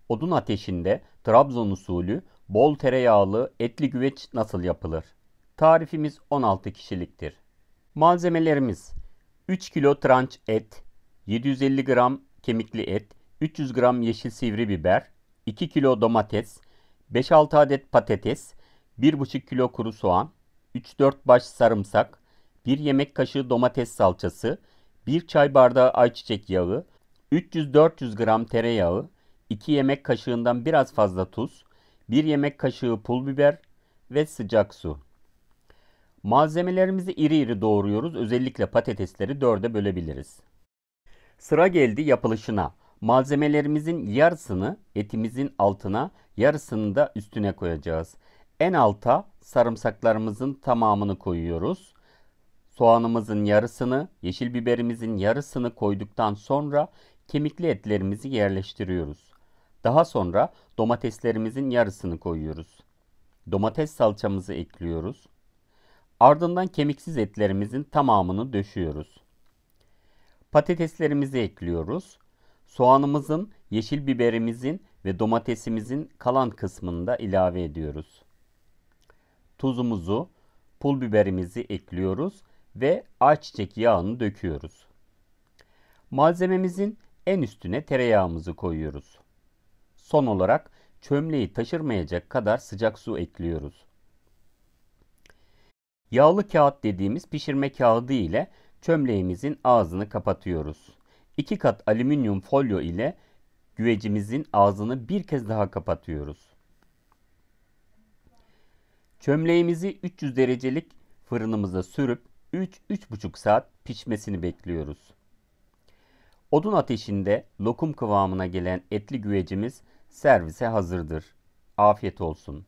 Odun ateşinde Trabzon usulü bol tereyağlı etli güveç nasıl yapılır? Tarifimiz 16 kişiliktir. Malzemelerimiz: 3 kilo tranç et, 750 gram kemikli et, 300 gram yeşil sivri biber, 2 kilo domates, 5-6 adet patates, 1,5 kilo kuru soğan, 3-4 baş sarımsak, 1 yemek kaşığı domates salçası, 1 çay bardağı ayçiçek yağı, 300-400 gram tereyağı, 2 yemek kaşığından biraz fazla tuz, 1 yemek kaşığı pul biber ve sıcak su. Malzemelerimizi iri iri doğruyoruz. Özellikle patatesleri dörde bölebiliriz. Sıra geldi yapılışına. Malzemelerimizin yarısını etimizin altına, yarısını da üstüne koyacağız. En alta sarımsaklarımızın tamamını koyuyoruz. Soğanımızın yarısını, yeşil biberimizin yarısını koyduktan sonra kemikli etlerimizi yerleştiriyoruz. Daha sonra domateslerimizin yarısını koyuyoruz. Domates salçamızı ekliyoruz. Ardından kemiksiz etlerimizin tamamını döşüyoruz. Patateslerimizi ekliyoruz. Soğanımızın, yeşil biberimizin ve domatesimizin kalan kısmını da ilave ediyoruz. Tuzumuzu, pul biberimizi ekliyoruz ve ayçiçek yağını döküyoruz. Malzememizin en üstüne tereyağımızı koyuyoruz. Son olarak çömleği taşırmayacak kadar sıcak su ekliyoruz. Yağlı kağıt dediğimiz pişirme kağıdı ile çömleğimizin ağzını kapatıyoruz. 2 kat alüminyum folyo ile güvecimizin ağzını bir kez daha kapatıyoruz. Çömleğimizi 300 derecelik fırınımıza sürüp 3-3,5 saat pişmesini bekliyoruz. Odun ateşinde lokum kıvamına gelen etli güvecimiz servise hazırdır. Afiyet olsun.